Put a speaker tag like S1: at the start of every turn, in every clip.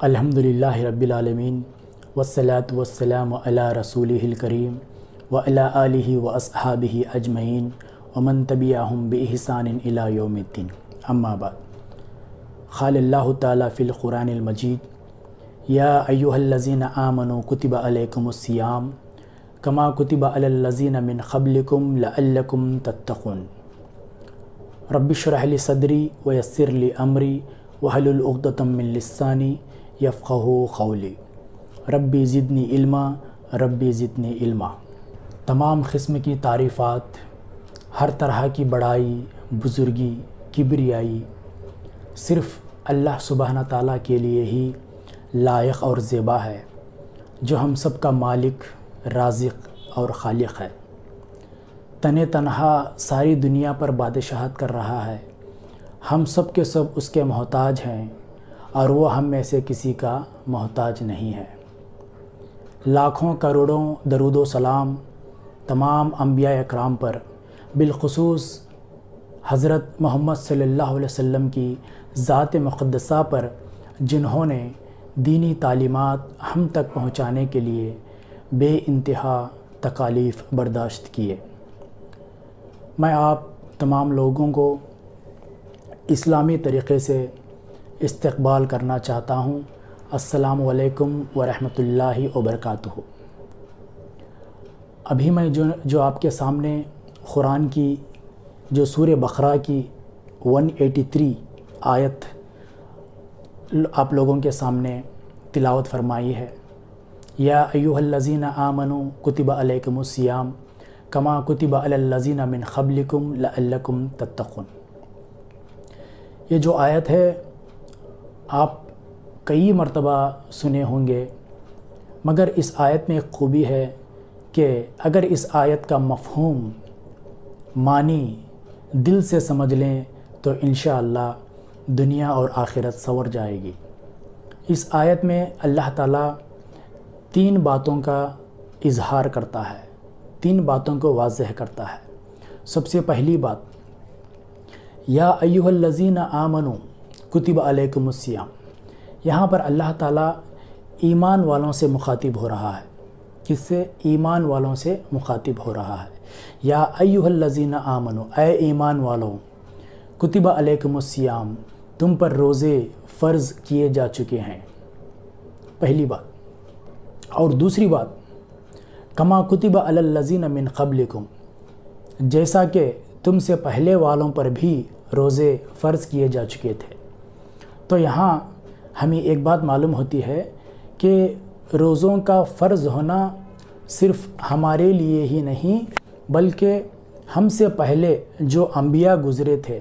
S1: الحمدللہ رب العالمین والصلاة والسلام علی رسولہ الکریم وعلی آلہ واصحابہ اجمعین ومن تبعہم بإحسان الی یوم الدین، اما بعد۔ قال اللہ تعالیٰ فی القرآن المجید یا ایہا الذین آمنوا کتب علیکم الصیام کما کتب علی الذین من قبلکم لعلکم تتقون۔ رب اشرح لی صدری ویسر لی امری واحلل عقدۃ من لسانی یفقہوا قولی، ربی زدنی علما ربی زدنی علما۔ تمام قسم کی تعریفات، ہر طرح کی بڑائی، بزرگی، کبریائی صرف اللہ سبحانہ تعالیٰ کے لیے ہی لائق اور زیبا ہے، جو ہم سب کا مالک، رازق اور خالق ہے۔ تنہا ساری دنیا پر بادشاہت کر رہا ہے، ہم سب کے سب اس کے محتاج ہیں اور وہ ہم میں سے کسی کا محتاج نہیں ہے۔ لاکھوں کروڑوں درود و سلام تمام انبیاء اکرام پر، بالخصوص حضرت محمد صلی اللہ علیہ وسلم کی ذات مقدسہ پر، جنہوں نے دینی تعلیمات ہم تک پہنچانے کے لیے بے انتہا تکالیف برداشت کیے۔ میں آپ تمام لوگوں کو اسلامی طریقے سے استقبال کرنا چاہتا ہوں۔ السلام علیکم ورحمۃ اللہ وبرکاتہ۔ ابھی میں جو آپ کے سامنے قرآن کی جو سورہ بقرہ کی 183 آیت آپ لوگوں کے سامنے تلاوت فرمائی ہے، یا ایھا الذین آمنوا کتب علیکم الصیام کما کتب علی الذین من قبلکم لعلکم تتقون۔ یہ جو آیت ہے آپ کئی مرتبہ سنے ہوں گے، مگر اس آیت میں ایک خوبی ہے کہ اگر اس آیت کا مفہوم، معنی دل سے سمجھ لیں تو انشاءاللہ دنیا اور آخرت سنور جائے گی۔ اس آیت میں اللہ تعالیٰ 3 باتوں کا اظہار کرتا ہے، 3 باتوں کو واضح کرتا ہے۔ سب سے پہلی بات، یا ایھا الذین آمنوا کتب علیکم الصیام۔ یہاں پر اللہ تعالیٰ ایمان والوں سے مخاطب ہو رہا ہے۔ کس سے؟ ایمان والوں سے مخاطب ہو رہا ہے۔ یا ایھا الذین آمنوا، اے ایمان والوں، کتب علیکم الصیام، تم پر روزے فرض کیے جا چکے ہیں، پہلی بات۔ اور دوسری بات، کما کتب علی الذین من قبلکم، جیسا کہ تم سے پہلے والوں پر بھی روزے فرض کیے جا چکے تھے۔ تو یہاں ہمیں ایک بات معلوم ہوتی ہے کہ روزوں کا فرض ہونا صرف ہمارے لیے ہی نہیں، بلکہ ہم سے پہلے جو انبیاء گزرے تھے،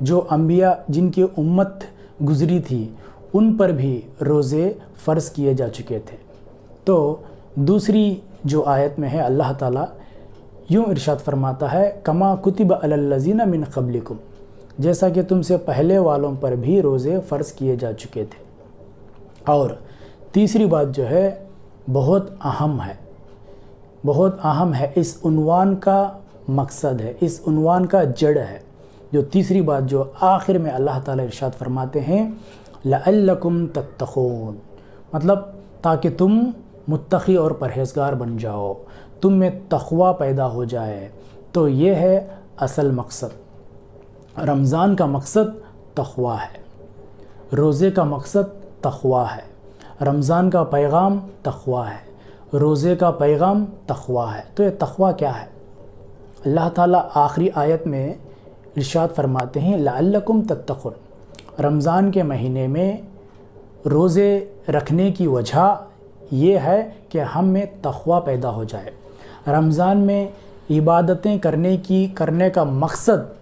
S1: جو انبیاء جن کی امت گزری تھی، ان پر بھی روزے فرض کیے جا چکے تھے۔ تو دوسری جو آیت میں ہے، اللہ تعالیٰ یوں ارشاد فرماتا ہے، کما کتب علی الذین من قبلکم، جیسا کہ تم سے پہلے والوں پر بھی روزے فرض کیے جا چکے تھے۔ اور تیسری بات جو ہے بہت اہم ہے، بہت اہم ہے، اس عنوان کا مقصد ہے، اس عنوان کا جڑ ہے۔ جو تیسری بات جو آخر میں اللہ تعالیٰ ارشاد فرماتے ہیں، لعلکم تتقون، مطلب تاکہ تم متقی اور پرہیزگار بن جاؤ، تم میں تقوی پیدا ہو جائے۔ تو یہ ہے اصل مقصد۔ رمضان کا مقصد تقوی ہے، روزے کا مقصد تقوی ہے، رمضان کا پیغام تقوی ہے، روزے کا پیغام تقوی ہے۔ تو یہ تقوی کیا ہے؟ اللہ تعالیٰ آخری آیت میں ارشاد فرماتے ہیں، لعلکم تتقون۔ رمضان کے مہینے میں روزے رکھنے کی وجہ یہ ہے کہ ہم میں تقوی پیدا ہو جائے۔ رمضان میں عبادتیں کرنے کا مقصد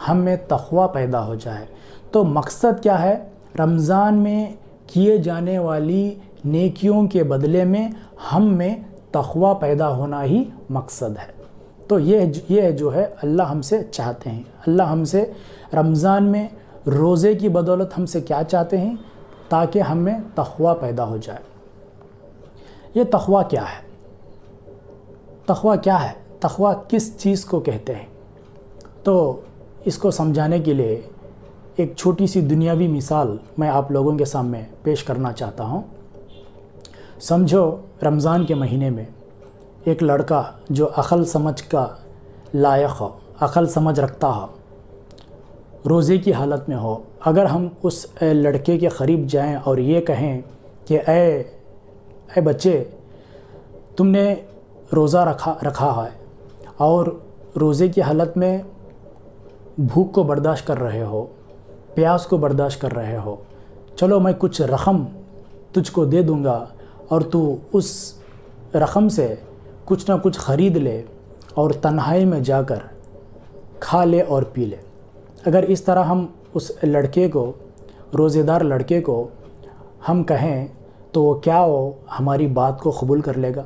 S1: ہم میں تقوی پیدا ہو جائے۔ تو مقصد کیا ہے؟ رمضان میں کیے جانے والی نیکیوں کے بدلے میں ہم میں تقوی پیدا ہونا ہی مقصد ہے۔ تو یہ جو ہے اللہ ہم سے چاہتے ہیں، اللہ ہم سے رمضان میں روزے کی بدولت ہم سے کیا چاہتے ہیں؟ تاکہ ہم میں تقوی پیدا ہو جائے۔ یہ تقوی کیا ہے؟ تقوی کیا ہے؟ تقوی کس چیز کو کہتے ہیں؟ تو اس کو سمجھانے کے لیے ایک چھوٹی سی دنیاوی مثال میں آپ لوگوں کے سامنے پیش کرنا چاہتا ہوں۔ سمجھو رمضان کے مہینے میں ایک لڑکا جو عقل سمجھ کا لائق ہو، عقل سمجھ رکھتا ہو، روزے کی حالت میں ہو، اگر ہم اس لڑکے کے قریب جائیں اور یہ کہیں کہ اے بچے، تم نے روزہ رکھا ہے اور روزے کی حالت میں بھوک کو برداشت کر رہے ہو، پیاس کو برداشت کر رہے ہو، چلو میں کچھ رقم تجھ کو دے دوں گا اور تو اس رقم سے کچھ نہ کچھ خرید لے اور تنہائی میں جا کر کھا لے اور پی لے۔ اگر اس طرح ہم اس لڑکے کو، روزے دار لڑکے کو ہم کہیں تو کیا وہ ہماری بات کو قبول کر لے گا؟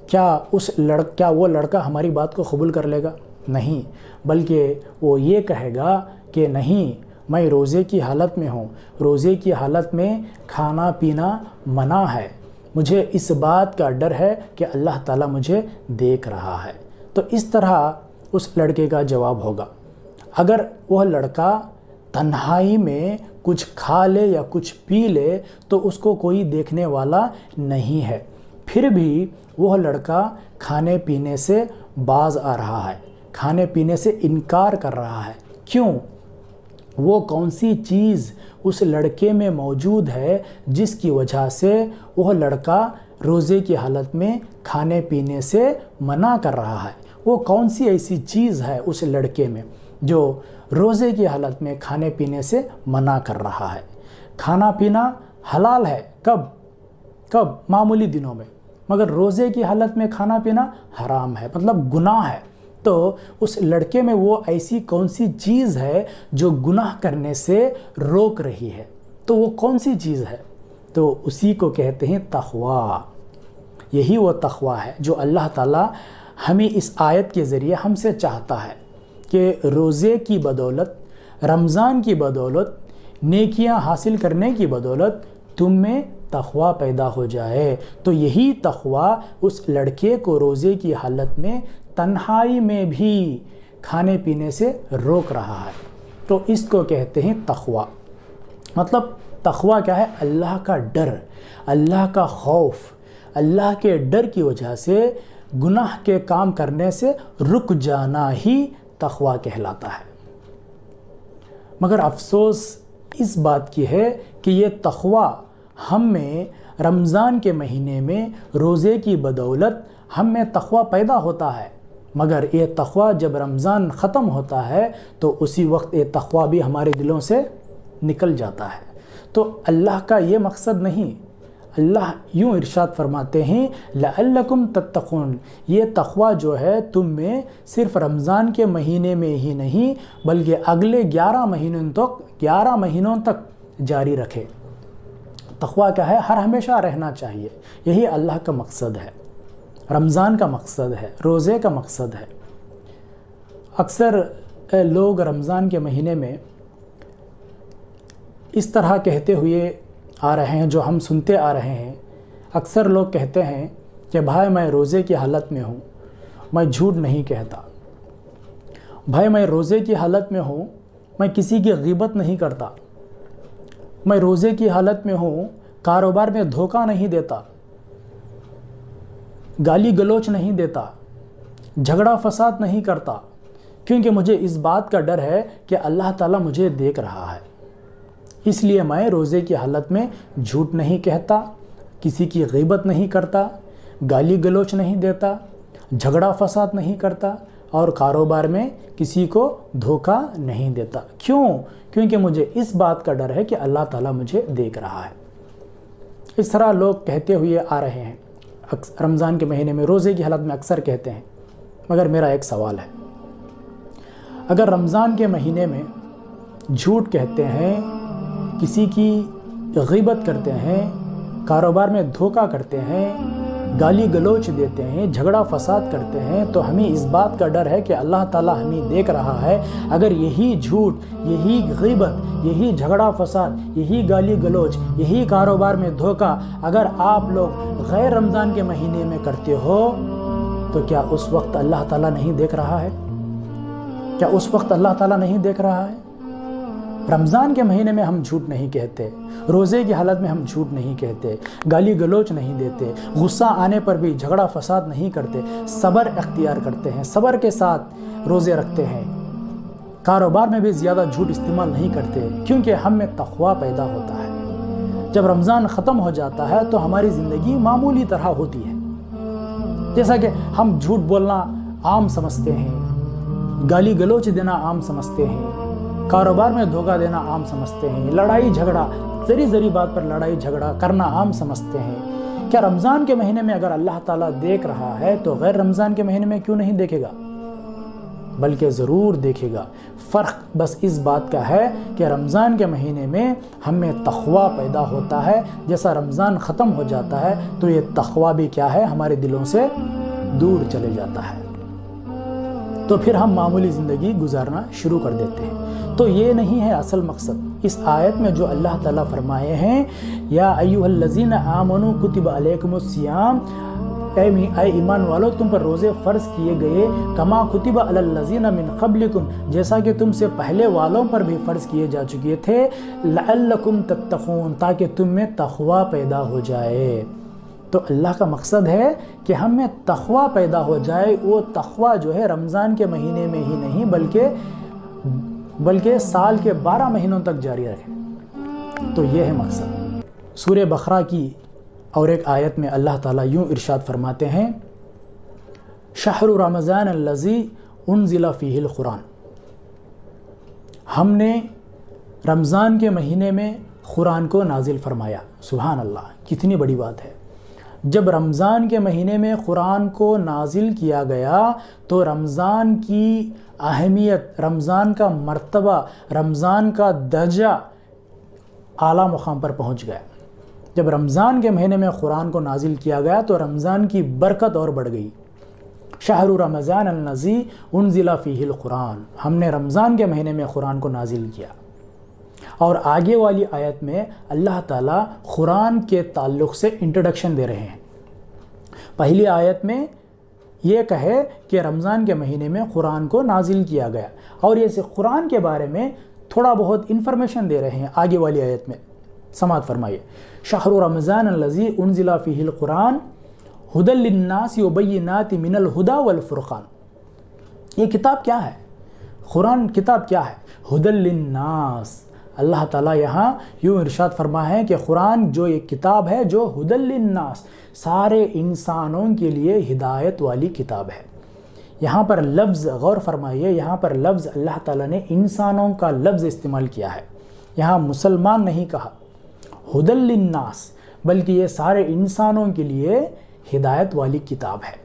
S1: کیا وہ لڑکا ہماری بات کو قبول کر لے گا؟ نہیں، بلکہ وہ یہ کہے گا کہ نہیں، میں روزے کی حالت میں ہوں، روزے کی حالت میں کھانا پینا منع ہے، مجھے اس بات کا ڈر ہے کہ اللہ تعالیٰ مجھے دیکھ رہا ہے۔ تو اس طرح اس لڑکے کا جواب ہوگا۔ اگر وہ لڑکا تنہائی میں کچھ کھا لے یا کچھ پی لے تو اس کو کوئی دیکھنے والا نہیں ہے، پھر بھی وہ لڑکا کھانے پینے سے باز آ رہا ہے، کھانے پینے سے انکار کر رہا ہے۔ کیوں؟ وہ کون سی چیز اس لڑکے میں موجود ہے جس کی وجہ سے وہ لڑکا روزے کی حالت میں کھانے پینے سے منع کر رہا ہے؟ وہ کون سی ایسی چیز ہے اس لڑکے میں جو روزے کی حالت میں کھانے پینے سے منع کر رہا ہے؟ کھانا پینا حلال ہے، کب؟ معمولی دنوں میں، مگر روزے کی حالت میں کھانا پینا حرام ہے، مطلب گناہ ہے۔ تو اس لڑکے میں وہ ایسی کون سی چیز ہے جو گناہ کرنے سے روک رہی ہے؟ تو وہ کون سی چیز ہے؟ تو اسی کو کہتے ہیں تقویٰ۔ یہی وہ تقویٰ ہے جو اللہ تعالیٰ ہمیں اس آیت کے ذریعے ہم سے چاہتا ہے کہ روزے کی بدولت، رمضان کی بدولت، نیکیاں حاصل کرنے کی بدولت تم میں تقویٰ پیدا ہو جائے۔ تو یہی تقویٰ اس لڑکے کو روزے کی حالت میں تنہائی میں بھی کھانے پینے سے روک رہا ہے۔ تو اس کو کہتے ہیں تقویٰ۔ مطلب تقویٰ کیا ہے؟ اللہ کا ڈر، اللہ کا خوف، اللہ کے ڈر کی وجہ سے گناہ کے کام کرنے سے رک جانا ہی تقویٰ کہلاتا ہے۔ مگر افسوس اس بات کی ہے کہ یہ تقویٰ ہم میں رمضان کے مہینے میں روزے کی بدولت ہم میں تقویٰ پیدا ہوتا ہے، مگر یہ تقویٰ جب رمضان ختم ہوتا ہے تو اسی وقت یہ تقویٰ بھی ہمارے دلوں سے نکل جاتا ہے۔ تو اللہ کا یہ مقصد نہیں۔ اللہ یوں ارشاد فرماتے ہیں لعلکم تتقون، یہ تقویٰ جو ہے تم میں صرف رمضان کے مہینے میں ہی نہیں بلکہ اگلے 11 مہینوں تک جاری رکھے۔ تقویٰ کیا ہے؟ ہر ہمیشہ رہنا چاہیے۔ یہی اللہ کا مقصد ہے، رمضان کا مقصد ہے، روزے کا مقصد ہے۔ اکثر لوگ رمضان کے مہینے میں اس طرح کہتے ہوئے آ رہے ہیں، جو ہم سنتے آ رہے ہیں، اکثر لوگ کہتے ہیں کہ بھائی میں روزے کی حالت میں ہوں، میں جھوٹ نہیں کہتا، بھائی میں روزے کی حالت میں ہوں، میں کسی کی غیبت نہیں کرتا، میں روزے کی حالت میں ہوں، کاروبار میں دھوکہ نہیں دیتا، گالی گلوچ نہیں دیتا، جھگڑا فساد نہیں کرتا، کیونکہ مجھے اس بات کا ڈر ہے کہ اللہ تعالیٰ مجھے دیکھ رہا ہے، اس لیے میں روزے کی حالت میں جھوٹ نہیں کہتا، کسی کی غیبت نہیں کرتا، گالی گلوچ نہیں دیتا، جھگڑا فساد نہیں کرتا اور کاروبار میں کسی کو دھوکہ نہیں دیتا۔ کیوں؟ کیونکہ مجھے اس بات کا ڈر ہے کہ اللہ تعالیٰ مجھے دیکھ رہا ہے۔ اس طرح لوگ کہتے ہوئے آ رہے ہیں، رمضان کے مہینے میں روزے کی حالت میں اکثر کہتے ہیں۔ مگر میرا ایک سوال ہے، اگر رمضان کے مہینے میں جھوٹ کہتے ہیں، کسی کی غیبت کرتے ہیں، کاروبار میں دھوکہ کرتے ہیں، گالی گلوچ دیتے ہیں، جھگڑا فساد کرتے ہیں، تو ہمیں اس بات کا ڈر ہے کہ اللہ تعالیٰ ہمیں دیکھ رہا ہے۔ اگر یہی جھوٹ، یہی غیبت، یہی جھگڑا فساد، یہی گالی گلوچ، یہی کاروبار میں دھوکہ اگر آپ لوگ غیر رمضان کے مہینے میں کرتے ہو تو کیا اس وقت اللہ تعالیٰ نہیں دیکھ رہا ہے؟ کیا اس وقت اللہ تعالیٰ نہیں دیکھ رہا ہے؟ رمضان کے مہینے میں ہم جھوٹ نہیں کہتے، روزے کی حالت میں ہم جھوٹ نہیں کہتے، گالی گلوچ نہیں دیتے، غصہ آنے پر بھی جھگڑا فساد نہیں کرتے، صبر اختیار کرتے ہیں، صبر کے ساتھ روزے رکھتے ہیں، کاروبار میں بھی زیادہ جھوٹ استعمال نہیں کرتے، کیونکہ ہم میں تقویٰ پیدا ہوتا ہے۔ جب رمضان ختم ہو جاتا ہے تو ہماری زندگی معمولی طرح ہوتی ہے، جیسا کہ ہم جھوٹ بولنا عام سمجھتے ہیں، گالی گلوچ دینا عام سمجھتے ہیں، کاروبار میں دھوکہ دینا عام سمجھتے ہیں، لڑائی جھگڑا ذری بات پر لڑائی جھگڑا کرنا عام سمجھتے ہیں۔ کیا رمضان کے مہینے میں اگر اللہ تعالیٰ دیکھ رہا ہے تو غیر رمضان کے مہینے میں کیوں نہیں دیکھے گا؟ بلکہ ضرور دیکھے گا۔ فرق بس اس بات کا ہے کہ رمضان کے مہینے میں ہم میں تقویٰ پیدا ہوتا ہے، جیسا رمضان ختم ہو جاتا ہے تو یہ تقویٰ بھی کیا ہے، ہمارے دلوں سے دور چلے جاتا ہے، تو پھر ہم معمولی زندگی گزارنا شروع کر دیتے ہیں۔ تو یہ نہیں ہے اصل مقصد اس آیت میں جو اللہ تعالیٰ فرمائے ہیں، یا ایھا الذین آمنوا کتب علیکم الصیام، اے ایمان والو تم پر روزے فرض کیے گئے، کما کتب علی الذین من قبلکم، جیسا کہ تم سے پہلے والوں پر بھی فرض کیے جا چکے تھے، لعلکم تتقون، تاکہ تم میں تقویٰ پیدا ہو جائے۔ تو اللہ کا مقصد ہے کہ ہم میں تقویٰ پیدا ہو جائے۔ وہ تقویٰ جو ہے رمضان کے مہینے میں ہی نہیں بلکہ سال کے 12 مہینوں تک جاری رکھے۔ تو یہ ہے مقصد۔ سورہ بقرہ کی اور ایک آیت میں اللہ تعالیٰ یوں ارشاد فرماتے ہیں، شہر رمضان الذی انزل فیہ القرآن، ہم نے رمضان کے مہینے میں قرآن کو نازل فرمایا۔ سبحان اللہ، کتنی بڑی بات ہے۔ جب رمضان کے مہینے میں قرآن کو نازل کیا گیا تو رمضان کی اہمیت، رمضان کا مرتبہ، رمضان کا درجہ اعلیٰ مقام پر پہنچ گیا۔ جب رمضان کے مہینے میں قرآن کو نازل کیا گیا تو رمضان کی برکت اور بڑھ گئی۔ شہر رمضان الذی انزل فیہ القرآن، ہم نے رمضان کے مہینے میں قرآن کو نازل کیا۔ اور آگے والی آیت میں اللہ تعالیٰ قرآن کے تعلق سے انٹروڈکشن دے رہے ہیں۔ پہلی آیت میں یہ کہے کہ رمضان کے مہینے میں قرآن کو نازل کیا گیا، اور یہ قرآن کے بارے میں تھوڑا بہت انفارمیشن دے رہے ہیں آگے والی آیت میں۔ سماعت فرمائیے، شہر رمضان الذی انزل فیہ القرآن ھدی للناس وبینات من الھدی والفرقان۔ یہ کتاب کیا ہے؟ قرآن کتاب کیا ہے؟ ھدی للناس۔ اللہ تعالیٰ یہاں یوں ارشاد فرمایا ہے کہ قرآن جو ایک کتاب ہے جو ھدی للناس، سارے انسانوں کے لیے ہدایت والی کتاب ہے۔ یہاں پر لفظ غور فرمائیے، یہاں پر لفظ اللہ تعالیٰ نے انسانوں کا لفظ استعمال کیا ہے، یہاں مسلمان نہیں کہا، ھدی للناس، بلکہ یہ سارے انسانوں کے لیے ہدایت والی کتاب ہے۔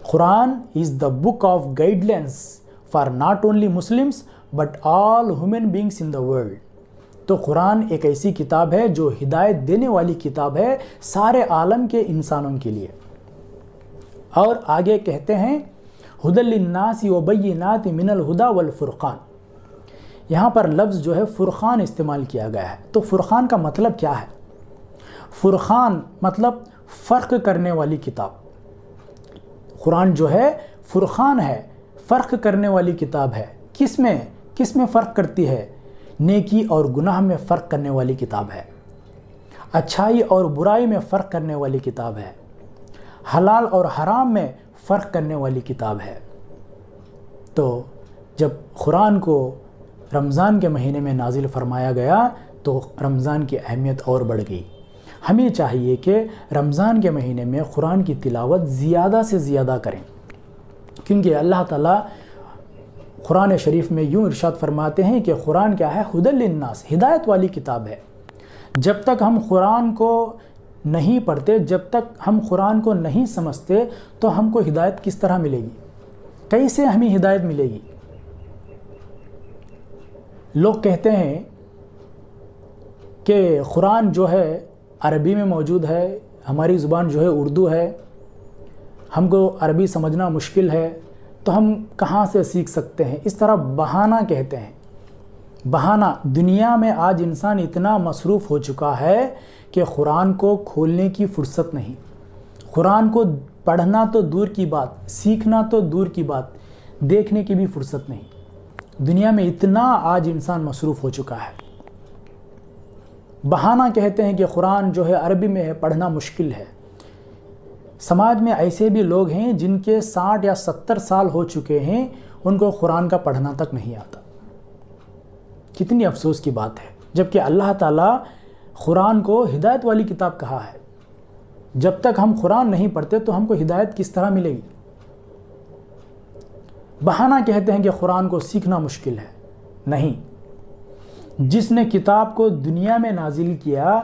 S1: قرآن is the book of guidelines for not only Muslims but all human beings in the world۔ تو قرآن ایک ایسی کتاب ہے جو ہدایت دینے والی کتاب ہے سارے عالم کے انسانوں کے لیے۔ اور آگے کہتے ہیں ھدی للناس وبینات من الھدی والفرقان، یہاں پر لفظ جو ہے فرقان استعمال کیا گیا ہے۔ تو فرقان کا مطلب کیا ہے؟ فرقان مطلب فرق کرنے والی کتاب۔ قرآن جو ہے فرقان ہے، فرق کرنے والی کتاب ہے۔ کس میں فرق کرتی ہے؟ نیکی اور گناہ میں فرق کرنے والی کتاب ہے، اچھائی اور برائی میں فرق کرنے والی کتاب ہے، حلال اور حرام میں فرق کرنے والی کتاب ہے۔ تو جب قرآن کو رمضان کے مہینے میں نازل فرمایا گیا تو رمضان کی اہمیت اور بڑھ گئی۔ ہمیں چاہیے کہ رمضان کے مہینے میں قرآن کی تلاوت زیادہ سے زیادہ کریں، کیونکہ اللہ تعالیٰ قرآن شریف میں یوں ارشاد فرماتے ہیں کہ قرآن کیا ہے؟ ھدی للناس، ہدایت والی کتاب ہے۔ جب تک ہم قرآن کو نہیں پڑھتے، جب تک ہم قرآن کو نہیں سمجھتے تو ہم کو ہدایت کس طرح ملے گی؟ کیسے ہمیں ہدایت ملے گی؟ لوگ کہتے ہیں کہ قرآن جو ہے عربی میں موجود ہے، ہماری زبان جو ہے اردو ہے، ہم کو عربی سمجھنا مشکل ہے، تو ہم کہاں سے سیکھ سکتے ہیں؟ اس طرح بہانہ کہتے ہیں۔ بہانہ، دنیا میں آج انسان اتنا مصروف ہو چکا ہے کہ قرآن کو کھولنے کی فرصت نہیں، قرآن کو پڑھنا تو دور کی بات، سیکھنا تو دور کی بات، دیکھنے کی بھی فرصت نہیں۔ دنیا میں اتنا آج انسان مصروف ہو چکا ہے. بہانہ کہتے ہیں کہ قرآن جو ہے عربی میں ہے، پڑھنا مشکل ہے. سماج میں ایسے بھی لوگ ہیں جن کے 60 یا 70 سال ہو چکے ہیں، ان کو قرآن کا پڑھنا تک نہیں آتا. کتنی افسوس کی بات ہے، جبکہ اللہ تعالیٰ قرآن کو ہدایت والی کتاب کہا ہے. جب تک ہم قرآن نہیں پڑھتے تو ہم کو ہدایت کس طرح ملے گی؟ بہانہ کہتے ہیں کہ قرآن کو سیکھنا مشکل ہے. نہیں، جس نے کتاب کو دنیا میں نازل کیا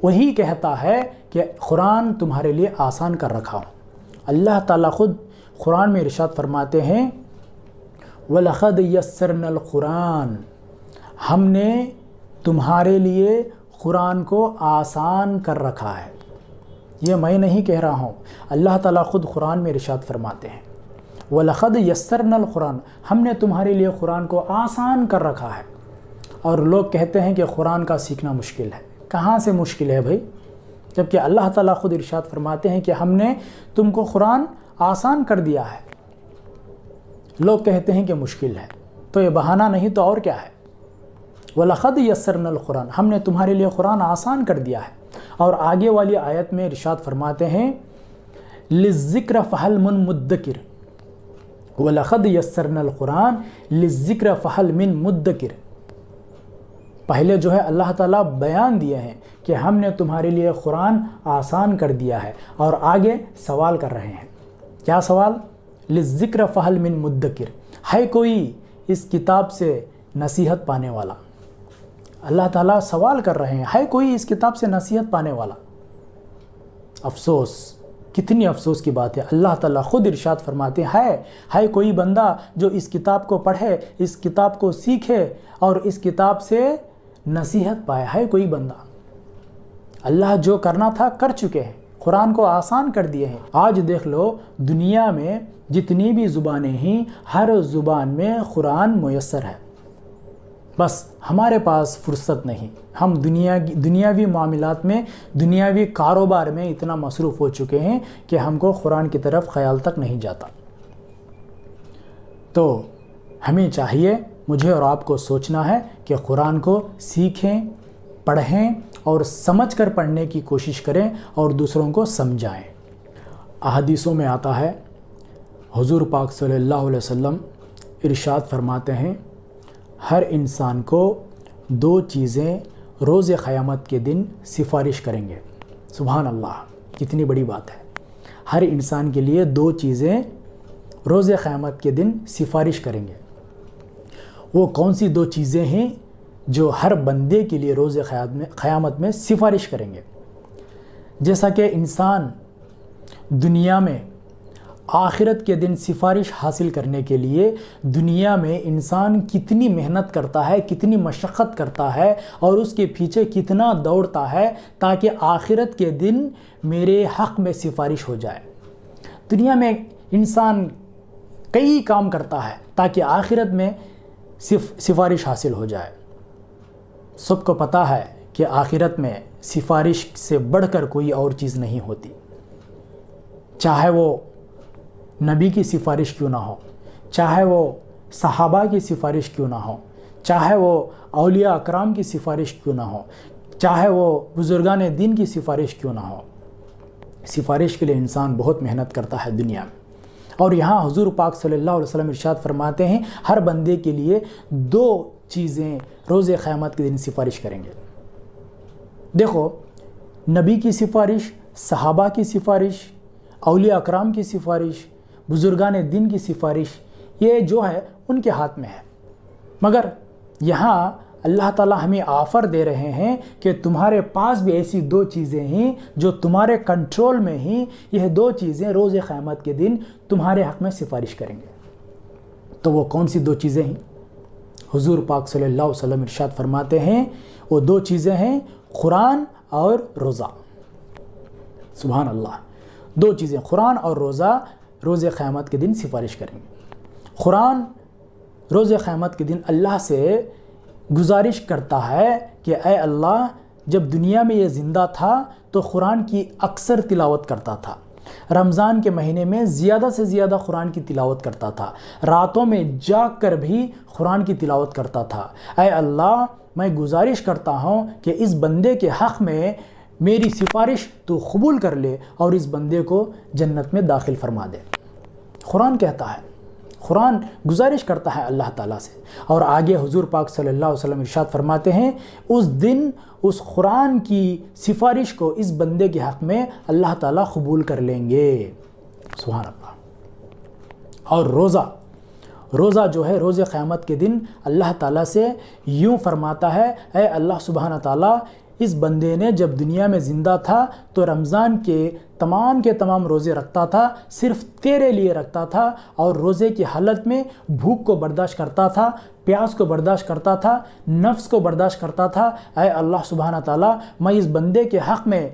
S1: وہی کہتا ہے کہ قرآن تمہارے لیے آسان کر رکھا ہوں. اللہ تعالیٰ خود قرآن میں ارشاد فرماتے ہیں وَلَقَدْ يَسَّرْنَا الْقُرْآنَ، ہم نے تمہارے لیے قرآن کو آسان کر رکھا ہے. یہ میں نہیں کہہ رہا ہوں، اللہ تعالیٰ خود قرآن میں ارشاد فرماتے ہیں وَلَقَدْ يَسَّرْنَا الْقُرْآنَ، ہم نے تمہارے لیے قرآن کو آسان کر رکھا ہے. اور لوگ کہتے ہیں کہ قرآن کا سیکھنا مشکل ہے. کہاں سے مشکل ہے بھائی؟ جبکہ اللہ تعالیٰ خود ارشاد فرماتے ہیں کہ ہم نے تم کو قرآن آسان کر دیا ہے. لوگ کہتے ہیں کہ مشکل ہے، تو یہ بہانہ نہیں تو اور کیا ہے؟ وَلَقَدْ يَسَّرْنَا الْقُرْآنَ، ہم نے تمہارے لیے قرآن آسان کر دیا ہے. اور آگے والی آیت میں ارشاد فرماتے ہیں لِلذِّكْرِ فَهَلْ مِن مُدَّكِرٍ، وَلَقَدْ يَسَّرْنَا الْقُرْآنَ لِلذِّكْرِ فَهَلْ مِن مُدَّكِرٍ. پہلے جو ہے اللہ تعالیٰ بیان دیے ہیں کہ ہم نے تمہارے لیے قرآن آسان کر دیا ہے، اور آگے سوال کر رہے ہیں. کیا سوال؟ لِلذِّكْرِ فَهَلْ مِن مُدَّكِرٍ، ہے کوئی اس کتاب سے نصیحت پانے والا؟ اللہ تعالیٰ سوال کر رہے ہیں، ہے کوئی اس کتاب سے نصیحت پانے والا؟ افسوس، کتنی افسوس کی بات ہے. اللہ تعالیٰ خود ارشاد فرماتے ہیں ہے کوئی بندہ جو اس کتاب کو پڑھے، اس کتاب کو سیکھے اور اس کتاب سے نصیحت پائے؟ ہے کوئی بندہ؟ اللہ جو کرنا تھا کر چکے ہیں، قرآن کو آسان کر دیے ہیں. آج دیکھ لو دنیا میں جتنی بھی زبانیں ہیں، ہر زبان میں قرآن میسر ہے. بس ہمارے پاس فرصت نہیں، ہم دنیاوی معاملات میں، دنیاوی کاروبار میں اتنا مصروف ہو چکے ہیں کہ ہم کو قرآن کی طرف خیال تک نہیں جاتا. تو ہمیں چاہیے، مجھے اور آپ کو سوچنا ہے کہ قرآن کو سیکھیں، پڑھیں اور سمجھ کر پڑھنے کی کوشش کریں اور دوسروں کو سمجھائیں. احادیثوں میں آتا ہے، حضور پاک صلی اللہ علیہ وسلم ارشاد فرماتے ہیں ہر انسان کو 2 چیزیں روز قیامت کے دن سفارش کریں گے. سبحان اللہ، کتنی بڑی بات ہے. ہر انسان کے لیے 2 چیزیں روز قیامت کے دن سفارش کریں گے. وہ کون سی 2 چیزیں ہیں جو ہر بندے کے لیے روز قیامت میں سفارش کریں گے؟ جیسا کہ انسان دنیا میں آخرت کے دن سفارش حاصل کرنے کے لیے دنیا میں انسان کتنی محنت کرتا ہے، کتنی مشقت کرتا ہے اور اس کے پیچھے کتنا دوڑتا ہے تاکہ آخرت کے دن میرے حق میں سفارش ہو جائے. دنیا میں انسان کئی کام کرتا ہے تاکہ آخرت میں سفارش حاصل ہو جائے. سب کو پتہ ہے کہ آخرت میں سفارش سے بڑھ کر کوئی اور چیز نہیں ہوتی. چاہے وہ نبی کی سفارش کیوں نہ ہو، چاہے وہ صحابہ کی سفارش کیوں نہ ہو، چاہے وہ اولیاء اکرام کی سفارش کیوں نہ ہو، چاہے وہ بزرگان دین کی سفارش کیوں نہ ہو. سفارش کے لیے انسان بہت محنت کرتا ہے دنیا میں. اور یہاں حضور پاک صلی اللہ علیہ وسلم ارشاد فرماتے ہیں ہر بندے کے لیے 2 چیزیں روز قیامت کے دن سفارش کریں گے. دیکھو، نبی کی سفارش، صحابہ کی سفارش، اولیاء اکرام کی سفارش، بزرگان دین کی سفارش، یہ جو ہے ان کے ہاتھ میں ہے. مگر یہاں اللہ تعالیٰ ہمیں آفر دے رہے ہیں کہ تمہارے پاس بھی ایسی 2 چیزیں ہیں جو تمہارے کنٹرول میں ہیں. یہ 2 چیزیں روز قیامت کے دن تمہارے حق میں سفارش کریں گے. تو وہ کون سی 2 چیزیں ہیں؟ حضور پاک صلی اللہ علیہ وسلم ارشاد فرماتے ہیں وہ 2 چیزیں ہیں قرآن اور روزہ. سبحان اللہ، 2 چیزیں قرآن اور روزہ روز قیامت کے دن سفارش کریں گے. قرآن روز قیامت کے دن اللہ سے گزارش کرتا ہے کہ اے اللہ، جب دنیا میں یہ زندہ تھا تو قرآن کی اکثر تلاوت کرتا تھا، رمضان کے مہینے میں زیادہ سے زیادہ قرآن کی تلاوت کرتا تھا، راتوں میں جاگ کر بھی قرآن کی تلاوت کرتا تھا۔ اے اللہ، میں گزارش کرتا ہوں کہ اس بندے کے حق میں میری سفارش تو قبول کر لے اور اس بندے کو جنت میں داخل فرما دے۔ قرآن کہتا ہے، قرآن گزارش کرتا ہے اللہ تعالیٰ سے، اور آگے حضور پاک صلی اللہ علیہ وسلم ارشاد فرماتے ہیں اس دن اس قرآن کی سفارش کو اس بندے کے حق میں اللہ تعالیٰ قبول کر لیں گے۔ سبحان اللہ۔ اور روزہ جو ہے، روز قیامت کے دن اللہ تعالیٰ سے یوں فرماتا ہے، اے اللہ سبحانہ تعالیٰ، اس بندے نے جب دنیا میں زندہ تھا تو رمضان کے تمام روزے رکھتا تھا، صرف تیرے لیے رکھتا تھا، اور روزے کی حالت میں بھوک کو برداشت کرتا تھا، پیاس کو برداشت کرتا تھا، نفس کو برداشت کرتا تھا۔ اے اللہ سبحانہ تعالیٰ، میں اس بندے کے حق میں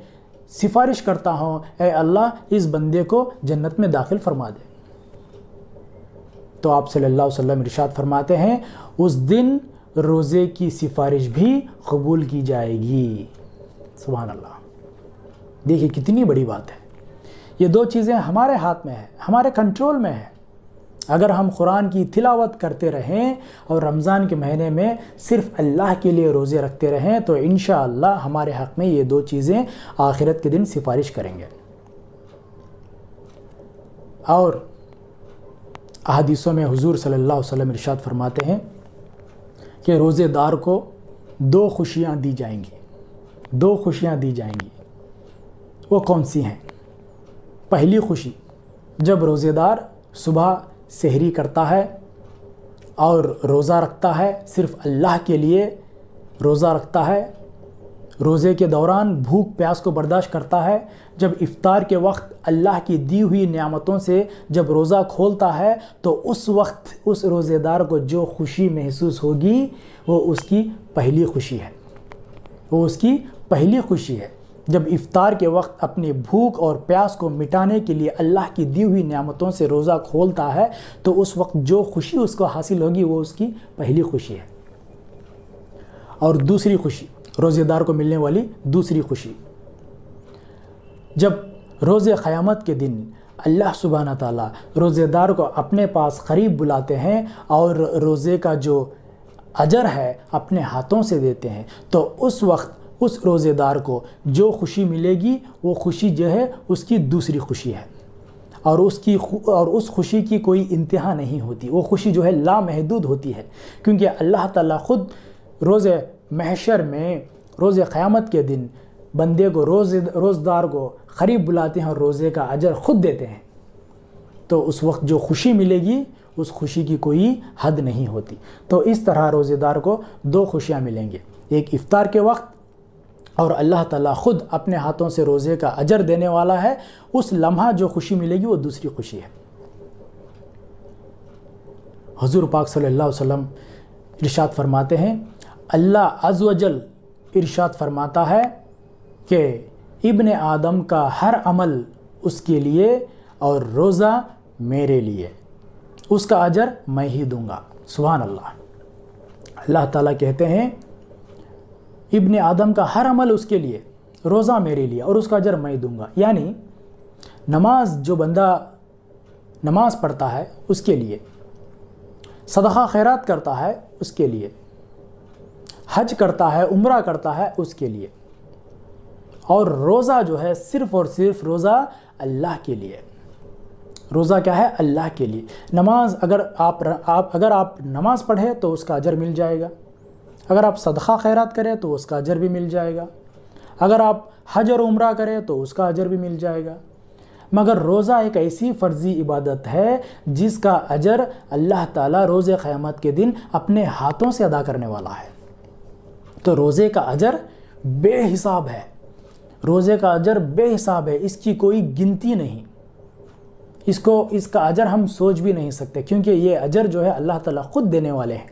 S1: سفارش کرتا ہوں، اے اللہ اس بندے کو جنت میں داخل فرما دے۔ تو آپ صلی اللہ علیہ وسلم ارشاد فرماتے ہیں اس دن روزے کی سفارش بھی قبول کی جائے گی۔ سبحان اللہ۔ دیکھیے کتنی بڑی بات ہے۔ یہ دو چیزیں ہمارے ہاتھ میں ہیں، ہمارے کنٹرول میں ہے۔ اگر ہم قرآن کی تلاوت کرتے رہیں اور رمضان کے مہینے میں صرف اللہ کے لیے روزے رکھتے رہیں تو انشاءاللہ ہمارے حق میں یہ دو چیزیں آخرت کے دن سفارش کریں گے۔ اور احادیثوں میں حضور صلی اللہ علیہ وسلم ارشاد فرماتے ہیں کہ روزے دار کو دو خوشیاں دی جائیں گی۔ وہ کون سی ہیں؟ پہلی خوشی، جب روزے دار صبح سحری کرتا ہے اور روزہ رکھتا ہے، صرف اللہ کے لیے روزہ رکھتا ہے، روزے کے دوران بھوک پیاس کو برداشت کرتا ہے، جب افطار کے وقت اللہ کی دی ہوئی نعمتوں سے جب روزہ کھولتا ہے تو اس وقت اس روزے دار کو جو خوشی محسوس ہوگی وہ اس کی پہلی خوشی ہے۔ جب افطار کے وقت اپنی بھوک اور پیاس کو مٹانے کے لیے اللہ کی دی ہوئی نعمتوں سے روزہ کھولتا ہے تو اس وقت جو خوشی اس کو حاصل ہوگی وہ اس کی پہلی خوشی ہے۔ اور دوسری خوشی، روزے دار کو ملنے والی دوسری خوشی، جب روز قیامت کے دن اللہ سبحانہ تعالیٰ روزے دار کو اپنے پاس قریب بلاتے ہیں اور روزے کا جو اجر ہے اپنے ہاتھوں سے دیتے ہیں، تو اس وقت اس روزے دار کو جو خوشی ملے گی وہ خوشی جو ہے اس کی دوسری خوشی ہے، اور اس خوشی کی کوئی انتہا نہیں ہوتی۔ وہ خوشی جو ہے لامحدود ہوتی ہے، کیونکہ اللہ تعالیٰ خود روز محشر میں روز قیامت کے دن بندے کو روزدار کو قریب بلاتے ہیں اور روزے کا اجر خود دیتے ہیں، تو اس وقت جو خوشی ملے گی اس خوشی کی کوئی حد نہیں ہوتی۔ تو اس طرح روزے دار کو دو خوشیاں ملیں گے، ایک افطار کے وقت، اور اللہ تعالیٰ خود اپنے ہاتھوں سے روزے کا اجر دینے والا ہے، اس لمحہ جو خوشی ملے گی وہ دوسری خوشی ہے۔ حضور پاک صلی اللہ علیہ وسلم ارشاد فرماتے ہیں، اللہ عز و جل ارشاد فرماتا ہے کہ ابن آدم کا ہر عمل اس کے لیے اور روزہ میرے لیے، اس کا اجر میں ہی دوں گا۔ سبحان اللہ۔ اللہ تعالیٰ کہتے ہیں ابن آدم کا ہر عمل اس کے لیے، روزہ میرے لیے، اور اس کا اجر میں دوں گا۔ یعنی نماز، جو بندہ نماز پڑھتا ہے اس کے لیے، صدقہ خیرات کرتا ہے اس کے لیے، حج کرتا ہے، عمرہ کرتا ہے اس کے لیے، اور روزہ جو ہے صرف اور صرف روزہ اللہ کے لیے۔ روزہ کیا ہے؟ اللہ کے لیے۔ نماز اگر آپ نماز پڑھیں تو اس کا اجر مل جائے گا، اگر آپ صدقہ خیرات کریں تو اس کا اجر بھی مل جائے گا، اگر آپ حج اور عمرہ کریں تو اس کا اجر بھی مل جائے گا۔ مگر روزہ ایک ایسی فرضی عبادت ہے جس کا اجر اللہ تعالیٰ روز قیامت کے دن اپنے ہاتھوں سے ادا کرنے والا ہے۔ تو روزے کا اجر بے حساب ہے، روزے کا اجر بے حساب ہے، اس کی کوئی گنتی نہیں، اس کا اجر ہم سوچ بھی نہیں سکتے، کیونکہ یہ اجر جو ہے اللہ تعالیٰ خود دینے والے ہیں۔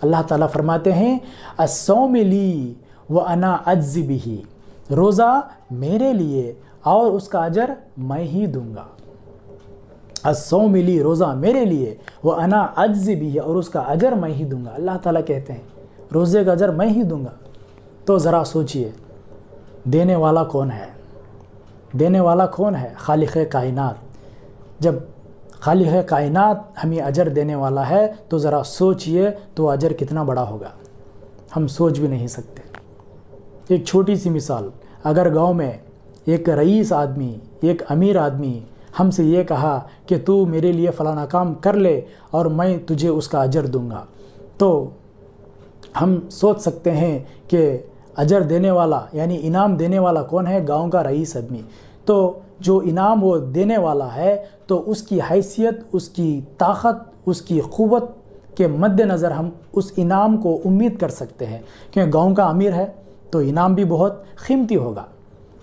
S1: اللہ تعالیٰ فرماتے ہیں الصوم لی وانا اجزی بہ، روزہ میرے لیے اور اس کا اجر میں ہی دوں گا۔ الصوم لی، روزہ میرے لیے، وانا اجزی بہ، اور اس کا اجر میں ہی دوں گا۔ اللہ تعالیٰ کہتے ہیں روزے کا اجر میں ہی دوں گا۔ تو ذرا سوچئے دینے والا کون ہے؟ دینے والا کون ہے؟ خالق کائنات۔ جب خالق کائنات ہمیں اجر دینے والا ہے تو ذرا سوچئے تو اجر کتنا بڑا ہوگا، ہم سوچ بھی نہیں سکتے۔ ایک چھوٹی سی مثال، اگر گاؤں میں ایک رئیس آدمی، ایک امیر آدمی ہم سے یہ کہا کہ تو میرے لیے فلانا کام کر لے اور میں تجھے اس کا اجر دوں گا، تو ہم سوچ سکتے ہیں کہ اجر دینے والا یعنی انعام دینے والا کون ہے؟ گاؤں کا رئیس آدمی۔ تو جو انعام وہ دینے والا ہے تو اس کی حیثیت، اس کی طاقت، اس کی قوت کے مد نظر ہم اس انعام کو امید کر سکتے ہیں، کیونکہ گاؤں کا امیر ہے تو انعام بھی بہت قیمتی ہوگا۔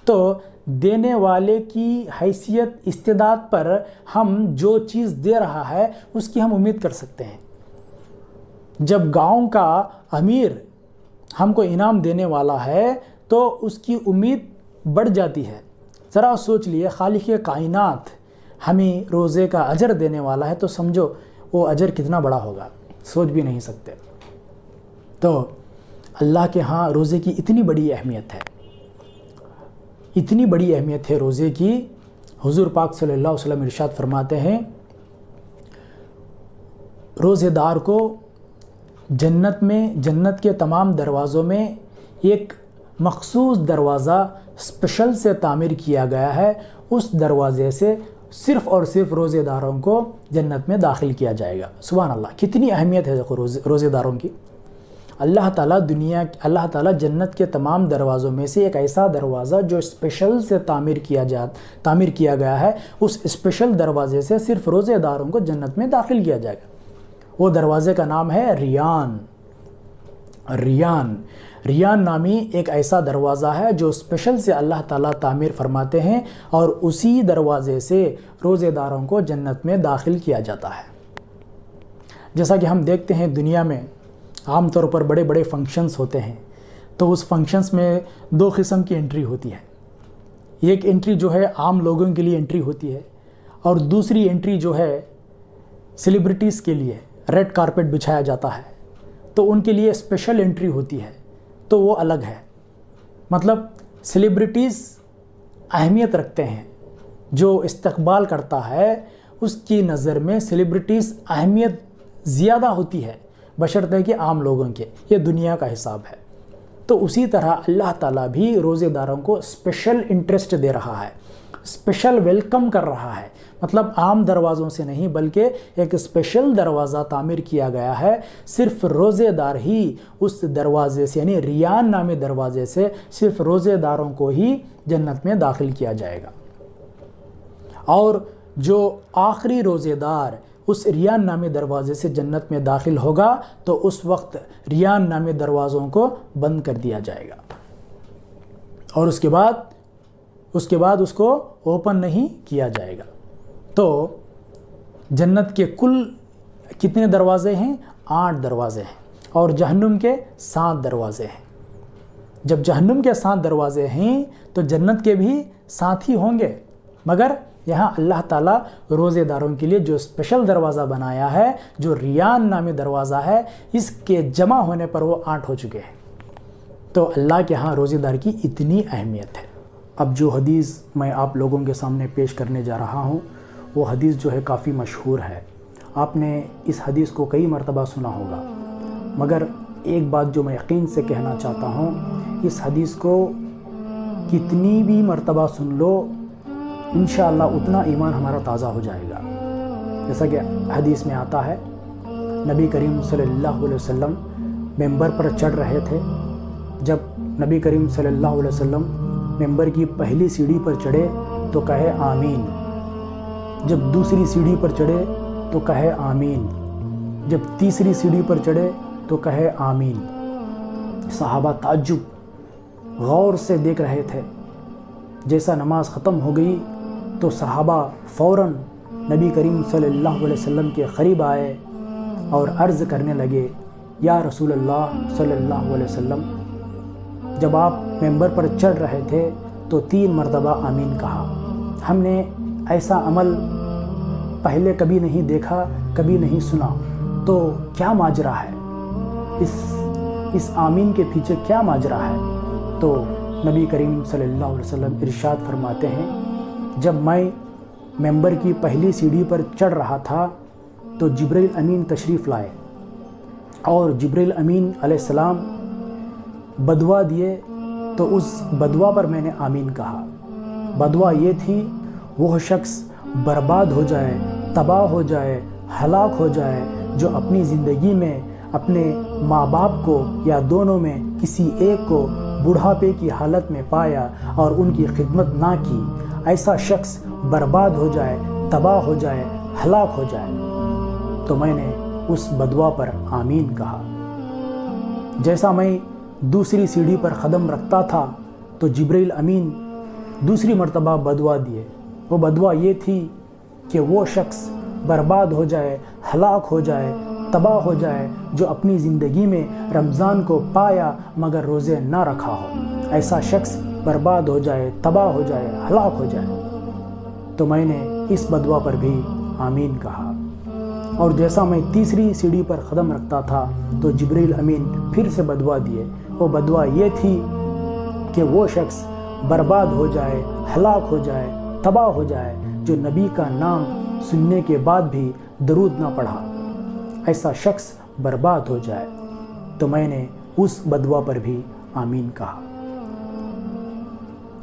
S1: تو دینے والے کی حیثیت، استعداد پر ہم جو چیز دے رہا ہے اس کی ہم امید کر سکتے ہیں۔ جب گاؤں کا امیر ہم کو انعام دینے والا ہے تو اس کی امید بڑھ جاتی ہے۔ ذرا سوچ لیے، خالق کائنات ہمیں روزے کا اجر دینے والا ہے تو سمجھو وہ اجر کتنا بڑا ہوگا، سوچ بھی نہیں سکتے۔ تو اللہ کے ہاں روزے کی اتنی بڑی اہمیت ہے، اتنی بڑی اہمیت ہے روزے کی۔ حضور پاک صلی اللہ علیہ وسلم ارشاد فرماتے ہیں، روزے دار کو جنت کے تمام دروازوں میں ایک مخصوص دروازہ اسپیشل سے تعمیر کیا گیا ہے، اس دروازے سے صرف اور صرف روزے داروں کو جنت میں داخل کیا جائے گا۔ سبحان اللہ، کتنی اہمیت ہے دیکھو روزے داروں کی۔ اللہ تعالیٰ جنت کے تمام دروازوں میں سے ایک ایسا دروازہ جو اسپیشل سے تعمیر کیا گیا ہے، اس اسپیشل دروازے سے صرف روزے داروں کو جنت میں داخل کیا جائے گا۔ وہ دروازے کا نام ہے ریان۔ ریان نامی ایک ایسا دروازہ ہے جو اسپیشل سے اللہ تعالیٰ تعمیر فرماتے ہیں، اور اسی دروازے سے روزے داروں کو جنت میں داخل کیا جاتا ہے۔ جیسا کہ ہم دیکھتے ہیں دنیا میں عام طور پر بڑے بڑے فنکشنز ہوتے ہیں، تو اس فنکشنز میں دو قسم کی انٹری ہوتی ہے۔ ایک انٹری جو ہے عام لوگوں کے لیے انٹری ہوتی ہے، اور دوسری انٹری جو ہے سیلیبریٹیز کے لیے، ریڈ کارپٹ بچھایا جاتا ہے تو ان کے لیے اسپیشل انٹری ہوتی ہے، تو وہ الگ ہے۔ مطلب سیلیبریٹیز اہمیت رکھتے ہیں، جو استقبال کرتا ہے اس کی نظر میں سیلیبریٹیز اہمیت زیادہ ہوتی ہے بشرطے کہ عام لوگوں کے، یہ دنیا کا حساب ہے۔ تو اسی طرح اللہ تعالیٰ بھی روزے داروں کو اسپیشل انٹرسٹ دے رہا ہے، اسپیشل ویلکم کر رہا ہے۔ مطلب عام دروازوں سے نہیں بلکہ ایک اسپیشل دروازہ تعمیر کیا گیا ہے، صرف روزے دار ہی اس دروازے سے یعنی ریان نامی دروازے سے صرف روزے داروں کو ہی جنت میں داخل کیا جائے گا، اور جو آخری روزے دار اس ریان نامی دروازے سے جنت میں داخل ہوگا تو اس وقت ریان نامی دروازوں کو بند کر دیا جائے گا، اور اس کے بعد اس کو اوپن نہیں کیا جائے گا۔ تو جنت کے کل کتنے دروازے ہیں؟ 8 دروازے ہیں، اور جہنم کے 7 دروازے ہیں۔ جب جہنم کے 7 دروازے ہیں تو جنت کے بھی 7 ہی ہوں گے، مگر یہاں اللہ تعالیٰ روزے داروں کے لیے جو اسپیشل دروازہ بنایا ہے، جو ریان نامی دروازہ ہے، اس کے جمع ہونے پر وہ 8 ہو چکے ہیں۔ تو اللہ کے ہاں روزے دار کی اتنی اہمیت ہے۔ اب جو حدیث میں آپ لوگوں کے سامنے پیش کرنے جا رہا ہوں، وہ حدیث جو ہے کافی مشہور ہے، آپ نے اس حدیث کو کئی مرتبہ سنا ہوگا، مگر ایک بات جو میں یقین سے کہنا چاہتا ہوں، اس حدیث کو کتنی بھی مرتبہ سن لو انشاءاللہ اتنا ایمان ہمارا تازہ ہو جائے گا۔ جیسا کہ حدیث میں آتا ہے، نبی کریم صلی اللہ علیہ وسلم ممبر پر چڑھ رہے تھے۔ جب نبی کریم صلی اللہ علیہ وسلم ممبر کی پہلی سیڑھی پر چڑھے تو کہے آمین، جب دوسری سیڑھی پر چڑھے تو کہے آمین، جب تیسری سیڑھی پر چڑھے تو کہے آمین۔ صحابہ تعجب غور سے دیکھ رہے تھے۔ جیسا نماز ختم ہو گئی تو صحابہ فوراً نبی کریم صلی اللہ علیہ وسلم کے قریب آئے اور عرض کرنے لگے، یا رسول اللہ صلی اللہ علیہ وسلم، جب آپ ممبر پر چڑھ رہے تھے تو 3 مرتبہ آمین کہا، ہم نے ایسا عمل پہلے کبھی نہیں دیکھا، کبھی نہیں سنا، تو کیا ماجرا ہے، اس آمین کے پیچھے کیا ماجرا ہے؟ تو نبی کریم صلی اللہ علیہ وسلم ارشاد فرماتے ہیں، جب میں ممبر کی پہلی سیڑھی پر چڑھ رہا تھا تو جبرائیل امین تشریف لائے اور جبرائیل امین علیہ السلام بدعا دیے، تو اس بدعا پر میں نے آمین کہا۔ بدعا یہ تھی، وہ شخص برباد ہو جائے، تباہ ہو جائے، ہلاک ہو جائے جو اپنی زندگی میں اپنے ماں باپ کو یا دونوں میں کسی ایک کو بڑھاپے کی حالت میں پایا اور ان کی خدمت نہ کی، ایسا شخص برباد ہو جائے، تباہ ہو جائے، ہلاک ہو جائے۔ تو میں نے اس بدعا پر آمین کہا۔ جیسا میں دوسری سیڑھی پر قدم رکھتا تھا تو جبرائیل امین دوسری مرتبہ بدعا دیے۔ وہ بدعا یہ تھی کہ وہ شخص برباد ہو جائے، ہلاک ہو جائے، تباہ ہو جائے جو اپنی زندگی میں رمضان کو پایا مگر روزے نہ رکھا ہو، ایسا شخص برباد ہو جائے، تباہ ہو جائے، ہلاک ہو جائے۔ تو میں نے اس بدعا پر بھی آمین کہا۔ اور جیسا میں تیسری سیڑھی پر قدم رکھتا تھا تو جبرائیل امین پھر سے بدعا دیے۔ وہ بدعا یہ تھی کہ وہ شخص برباد ہو جائے، ہلاک ہو جائے، تباہ ہو جائے جو نبی کا نام سننے کے بعد بھی درود نہ پڑھا، ایسا شخص برباد ہو جائے۔ تو میں نے اس بدعا پر بھی آمین کہا۔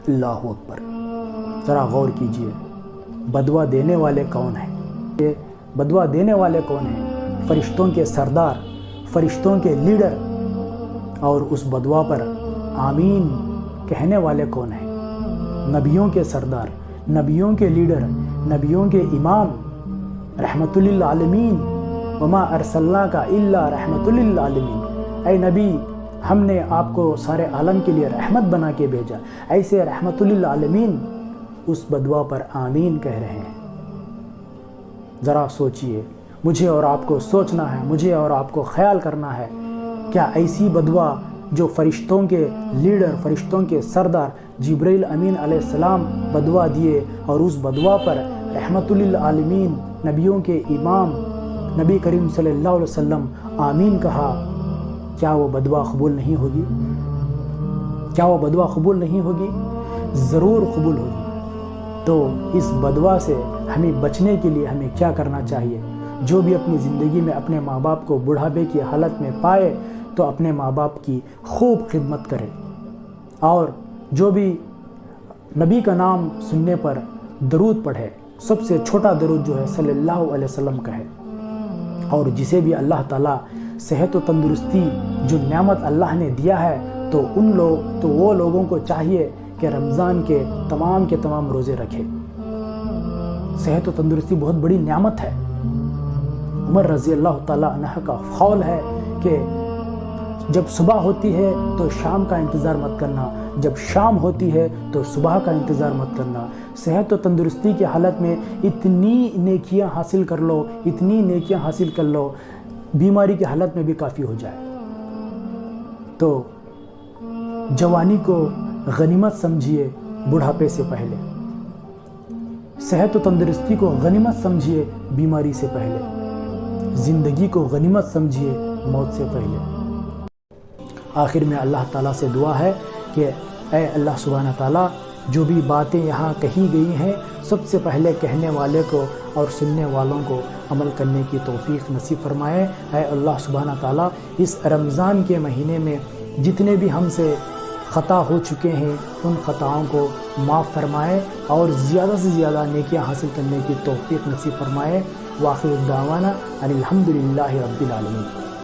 S1: اللہ اکبر۔ ذرا غور کیجئے، بدعا دینے والے کون ہیں؟ یہ بدعا دینے والے کون ہیں؟ فرشتوں کے سردار، فرشتوں کے لیڈر۔ اور اس بدعا پر آمین کہنے والے کون ہیں؟ نبیوں کے سردار، نبیوں کے لیڈر، نبیوں کے امام، رحمت للعالمین، وما ارسلناک الا رحمت للعالمین۔ اے نبی، ہم نے آپ کو سارے عالم کے لیے رحمت بنا کے بھیجا، ایسے رحمت للعالمین اس بدعا پر آمین کہہ رہے ہیں۔ ذرا سوچئے، مجھے اور آپ کو سوچنا ہے، مجھے اور آپ کو خیال کرنا ہے، کیا ایسی بدعا جو فرشتوں کے لیڈر، فرشتوں کے سردار جبرائیل امین علیہ السلام بدعا دیے اور اس بدعا پر رحمت للعالمین، نبیوں کے امام نبی کریم صلی اللہ علیہ وسلم آمین کہا، کیا وہ بدعا قبول نہیں ہوگی؟ کیا وہ بدعا قبول نہیں ہوگی؟ ضرور قبول ہوگی۔ تو اس بدعا سے ہمیں بچنے کے لیے ہمیں کیا کرنا چاہیے؟ جو بھی اپنی زندگی میں اپنے ماں باپ کو بڑھاپے کی حالت میں پائے تو اپنے ماں باپ کی خوب خدمت کرے، اور جو بھی نبی کا نام سننے پر درود پڑھے، سب سے چھوٹا درود جو ہے صلی اللہ علیہ وسلم کا ہے۔ اور جسے بھی اللہ تعالیٰ صحت و تندرستی جو نعمت اللہ نے دیا ہے تو وہ لوگوں کو چاہیے کہ رمضان کے تمام روزے رکھے۔ صحت و تندرستی بہت بڑی نعمت ہے۔ عمر رضی اللہ تعالیٰ عنہ کا قول ہے کہ جب صبح ہوتی ہے تو شام کا انتظار مت کرنا، جب شام ہوتی ہے تو صبح کا انتظار مت کرنا۔ صحت و تندرستی کی حالت میں اتنی نیکیاں حاصل کر لو، اتنی نیکیاں حاصل کر لو، بیماری کی حالت میں بھی کافی ہو جائے۔ تو جوانی کو غنیمت سمجھیے بڑھاپے سے پہلے، صحت و تندرستی کو غنیمت سمجھیے بیماری سے پہلے، زندگی کو غنیمت سمجھیے موت سے پہلے۔ آخر میں اللہ تعالیٰ سے دعا ہے کہ اے اللہ سبحانہ تعالیٰ، جو بھی باتیں یہاں کہی گئی ہیں سب سے پہلے کہنے والے کو اور سننے والوں کو عمل کرنے کی توفیق نصیب فرمائے۔ اے اللہ سبحانہ تعالیٰ، اس رمضان کے مہینے میں جتنے بھی ہم سے خطا ہو چکے ہیں ان خطاؤں کو معاف فرمائے اور زیادہ سے زیادہ نیکیاں حاصل کرنے کی توفیق نصیب فرمائے۔ وآخر دعوانا ان الحمد للہ رب العالمین۔